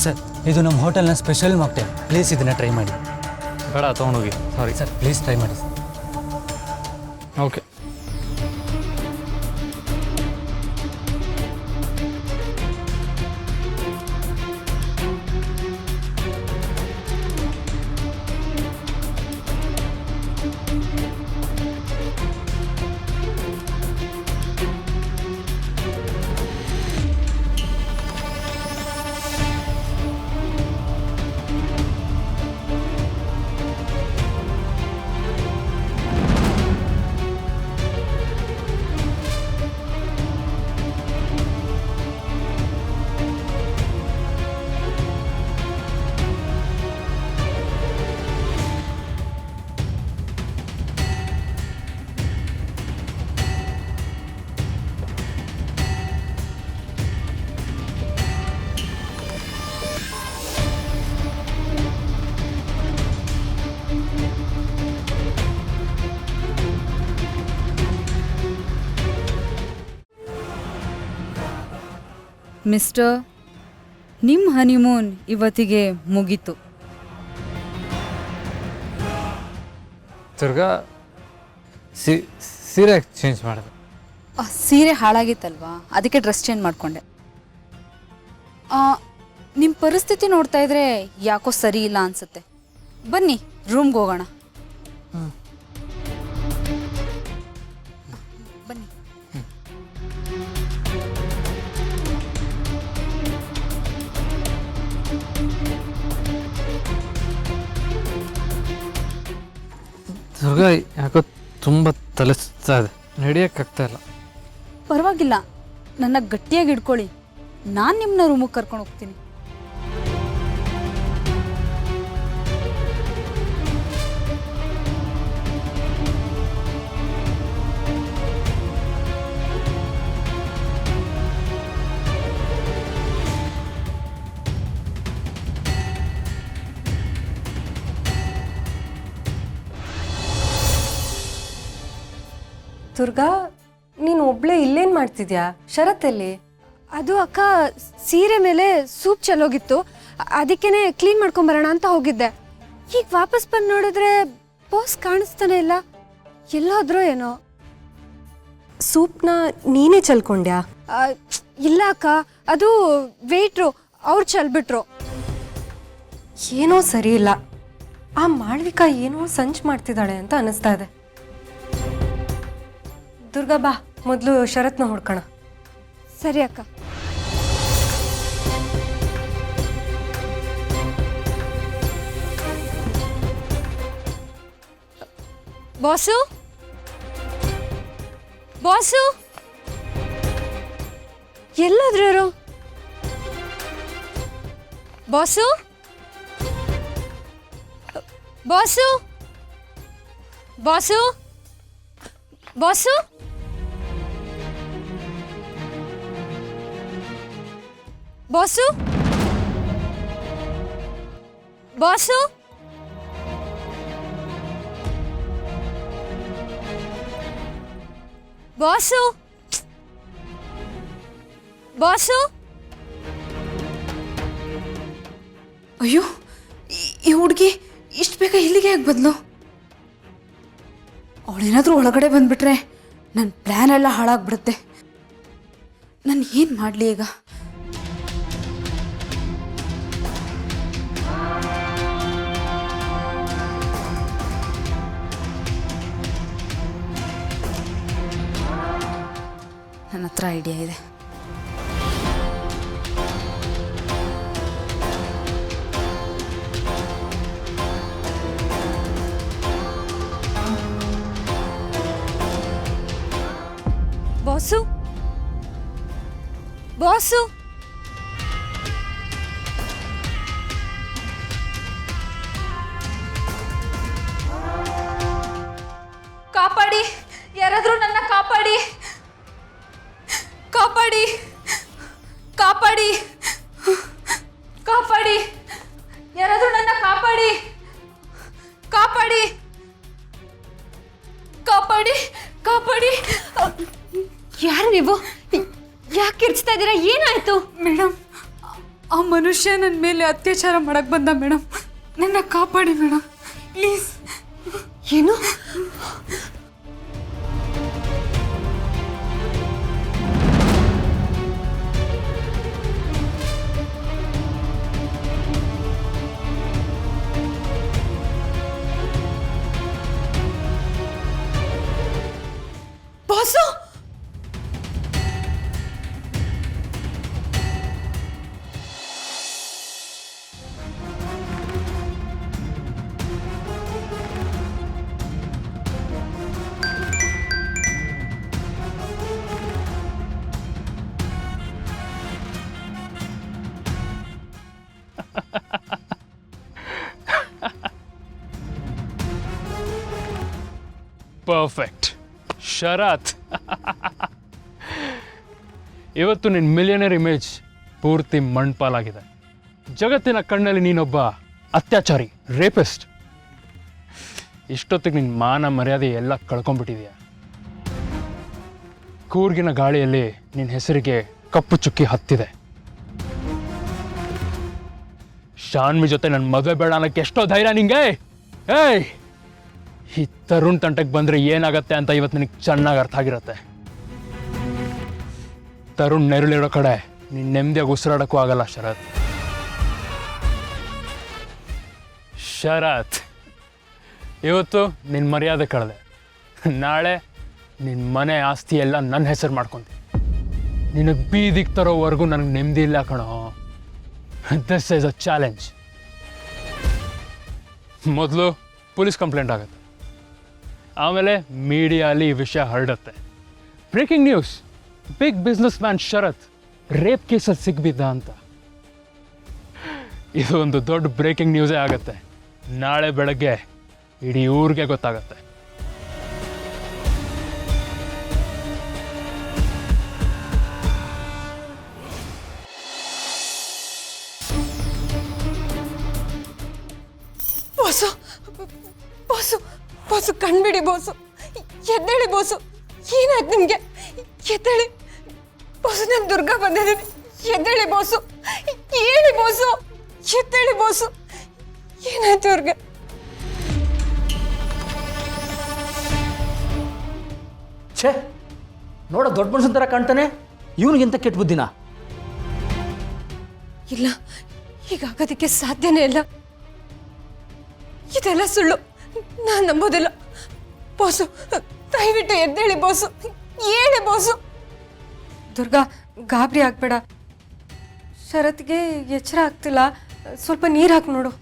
Sir ಇದು ನಮ್ಮ ಹೋಟೆಲ್ನ ಸ್ಪೆಷಲ್ ಮಾಕ್ಟೇಲ್, ಪ್ಲೀಸ್ ಇದನ್ನು ಟ್ರೈ ಮಾಡಿ. ಬೇಡ ತೊಗೊಂಡೋಗಿ. ಸಾರಿ ಸರ್ ಪ್ಲೀಸ್ ಟ್ರೈ ಮಾಡಿ ಸರ್. ಓಕೆ. ಮಿಸ್ಟರ್, ನಿಮ್ಮ ಹನಿಮೂನ್ ಇವತ್ತಿಗೆ ಮುಗೀತು. ತಿರ್ಗಾ ಸೀರೆ ಚೇಂಜ್ ಮಾಡಿದೆ. ಸೀರೆ ಹಾಳಾಗಿತ್ತಲ್ವಾ, ಅದಕ್ಕೆ ಡ್ರೆಸ್ ಚೇಂಜ್ ಮಾಡಿಕೊಂಡೆ. ನಿಮ್ಮ ಪರಿಸ್ಥಿತಿ ನೋಡ್ತಾ ಇದ್ರೆ ಯಾಕೋ ಸರಿ ಇಲ್ಲ ಅನ್ಸುತ್ತೆ. ಬನ್ನಿ ರೂಮ್ಗೆ ಹೋಗೋಣ. ಬನ್ನಿ. ದುರ್ಗಾ ಯಾಕೋ ತುಂಬ ತಲೆಸ್ತಾ ಇದೆ, ನಡೆಯೋಕ್ಕಾಗ್ತಾ ಇಲ್ಲ. ಪರವಾಗಿಲ್ಲ, ನನ್ನ ಗಟ್ಟಿಯಾಗಿ ಹಿಡ್ಕೊಳ್ಳಿ, ನಾನು ನಿಮ್ಮನ್ನ ರೂಮಿಗೆ ಕರ್ಕೊಂಡು ಹೋಗ್ತೀನಿ. ದುರ್ಗಾ, ನೀನು ಒಬ್ಳೆ ಇಲ್ಲೇನು ಮಾಡ್ತಿದ್ಯಾ? ಶರತ್ತಲ್ಲಿ? ಅದು ಅಕ್ಕ, ಸೀರೆ ಮೇಲೆ ಸೂಪ್ ಚೆಲ್ಲೋಗಿತ್ತು, ಅದಕ್ಕೇನೆ ಕ್ಲೀನ್ ಮಾಡ್ಕೊಂಬರೋಣ ಅಂತ ಹೋಗಿದ್ದೆ. ಈಗ ವಾಪಸ್ ಬಂದು ನೋಡಿದ್ರೆ ಬಾಸ್ ಕಾಣಿಸ್ತಾನೆ ಇಲ್ಲ, ಎಲ್ಲೋದ್ರೋ ಏನೋ. ಸೂಪ್ನ ನೀನೇ ಚೆಲ್ಕೊಂಡ್ಯಾ? ಇಲ್ಲ ಅಕ್ಕ, ಅದು ವೇಟ್ರು ಅವ್ರು ಚೆಲ್ಬಿಟ್ರು. ಏನೋ ಸರಿ ಇಲ್ಲ. ಆ ಮಾಳ್ವಿಕಾ ಏನೋ ಸಂಚು ಮಾಡ್ತಿದ್ದಾಳೆ ಅಂತ ಅನಿಸ್ತಾ ಇದೆ. ದುರ್ಗಾ ಬಾ, ಮೊದಲು ಶರತ್ನ ಹುಡ್ಕೋಣ. ಸರಿ ಅಕ್ಕ. ಬಾಸು, ಬಾಸು, ಎಲ್ಲೋದ್ರು ಇವರು? Boss, boss, boss, boss, boss, boss, boss, boss. ಅಯ್ಯೋ, ಈ ಹುಡುಗಿ ಇಷ್ಟು ಬೇಗ ಇಲ್ಲಿಗೆ ಯಾಕೆ ಬಂದ್ಲು? ಅವಳೇನಾದರೂ ಒಳಗಡೆ ಬಂದ್ಬಿಟ್ರೆ ನನ್ನ ಪ್ಲ್ಯಾನ್ ಎಲ್ಲ ಹಾಳಾಗ್ಬಿಡುತ್ತೆ. ನಾನು ಏನು ಮಾಡಲಿ ಈಗ? ನನ್ನ ಹತ್ರ ಐಡಿಯಾ ಇದೆ. ಬಾಸು, ಬಾಸು, ಕಾಪಾಡಿ, ಯಾರಾದರೂ ನನ್ನ ಕಾಪಾಡಿ, ಕಾಪಾಡಿ, ಕಾಪಾಡಿ, ಕಾಪಾಡಿ, ಯಾರಾದರೂ ನನ್ನ ಕಾಪಾಡಿ, ಕಾಪಾಡಿ, ಕಾಪಾಡಿ, ಕಾಪಾಡಿ. ಯಾರು ನೀವು? ಯಾಕೆ ಕಿರ್ಚ್ತಾ ಇದ್ದೀರಾ? ಏನಾಯ್ತು? ಮೇಡಮ್, ಆ ಮನುಷ್ಯ ಮನುಷ್ಯ ನನ್ನ ಮೇಲೆ ಅತ್ಯಾಚಾರ ಮಾಡಕ್ ಬಂದ ಮೇಡಮ್. ನನ್ನ ಕಾಪಾಡಿ ಮೇಡಮ್, ಪ್ಲೀಸ್. ಏನು? ಬಾಸು, ಪರ್ಫೆಕ್ಟ್ ಶರತ್. ಇವತ್ತು ನಿನ್ನ ಮಿಲಿಯನರ್ ಇಮೇಜ್ ಪೂರ್ತಿ ಮಣ್ಪಾಲಾಗಿದೆ. ಜಗತ್ತಿನ ಕಣ್ಣಲ್ಲಿ ನೀನೊಬ್ಬ ಅತ್ಯಾಚಾರಿ, ರೇಪಿಸ್ಟ್. ಇಷ್ಟೊತ್ತಿಗೆ ನಿನ್ನ ಮಾನ ಮರ್ಯಾದೆ ಎಲ್ಲ ಕಳ್ಕೊಂಡ್ಬಿಟ್ಟಿದೆಯಾ. ಕೂರ್ಗಿನ ಗಾಳಿಯಲ್ಲಿ ನಿನ್ನ ಹೆಸರಿಗೆ ಕಪ್ಪು ಚುಕ್ಕಿ ಹತ್ತಿದೆ. ಶಾನ್ವಿ ಜೊತೆ ನನ್ನ ಮದುವೆ ಬೇಡ ಅನ್ನೋಕ್ಕೆ ಎಷ್ಟೋ ಧೈರ್ಯ ನಿಂಗೆ. ಏಯ್, ಈ ತರುಣ್ ತಂಟಕ್ಕೆ ಬಂದರೆ ಏನಾಗತ್ತೆ ಅಂತ ಇವತ್ತು ನಿನಗೆ ಚೆನ್ನಾಗಿ ಅರ್ಥ ಆಗಿರತ್ತೆ. ತರುಣ್ ನೆರಳಿರೋ ಕಡೆ ನೀನು ನೆಮ್ಮದಿಯಾಗಿ ಉಸಿರಾಡೋಕ್ಕೂ ಆಗಲ್ಲ ಶರತ್. ಶರತ್, ಇವತ್ತು ನಿನ್ನ ಮರ್ಯಾದೆ ಕಳೆದೆ. ನಾಳೆ ನಿನ್ನ ಮನೆ ಆಸ್ತಿ ಎಲ್ಲ ನನ್ನ ಹೆಸರು ಮಾಡ್ಕೊತೀನಿ. ನಿನಗೆ ಬೀದಿಗೆ ತರೋವರೆಗೂ ನನಗೆ ನೆಮ್ಮದಿ ಇಲ್ಲ ಕಣೋ. This is a challenge. ಮೊದಲು ಪೊಲೀಸ್ ಕಂಪ್ಲೇಂಟ್ ಆಗುತ್ತೆ, ಆಮೇಲೆ ಮೀಡಿಯಾಲಿ ಈ ವಿಷಯ ಹರಡುತ್ತೆ. Breaking news, big businessman Sharath rape ಕೇಸಲ್ಲಿ ಸಿಗ್ಬಿದ್ದ ಅಂತ. ಇದು ಒಂದು ದೊಡ್ಡ ಬ್ರೇಕಿಂಗ್ ನ್ಯೂಸೇ ಆಗುತ್ತೆ. ನಾಳೆ ಬೆಳಗ್ಗೆ ಇಡೀ ಊರಿಗೆ ಗೊತ್ತಾಗತ್ತೆ. ಬಾಸು, ಬಾಸು, ಬಾಸು ಕಣ್ಬಿಡಿ ಬಾಸು. ಎದ್ದೇಳಿ ಬಾಸು, ಏನಾಯ್ತು ನಿಮಗೆ? ಎದ್ದೇಳಿ ಬಾಸು, ನಾನು ದುರ್ಗಾ ಬಂದಿದ್ದೀನಿ. ಎದ್ದೇಳಿ ಬಾಸು, ಹೇಳಿ ಬಾಸು, ಎದ್ದೇಳಿ ಬಾಸು. ಏನಾಯ್ತು ಅವ್ರಿಗೆ? ಛೇ, ನೋಡ ದೊಡ್ಡ ಮನುಷ್ಯನ ಥರ ಕಾಣ್ತಾನೆ. ಇವನಿಗಿಂತ ಕೆಟ್ಟ ಬುದ್ಧಿನ? ಇಲ್ಲ, ಹೀಗಾಗೋದಕ್ಕೆ ಸಾಧ್ಯನೇ ಇಲ್ಲ. ಇದೆಲ್ಲ ಸುಳ್ಳು, ನಾನು ನಂಬೋದಿಲ್ಲ. ಬಾಸು, ದಯವಿಟ್ಟು ಎದ್ದೇಳಿ ಬಾಸು, ಹೇಳಿ ಬಾಸು. ದುರ್ಗಾ, ಗಾಬರಿ ಆಗ್ಬೇಡ. ಶರತ್ಗೆ ಎಚ್ಚರ ಆಗ್ತಿಲ್ಲ, ಸ್ವಲ್ಪ ನೀರು ಹಾಕಿ ನೋಡು.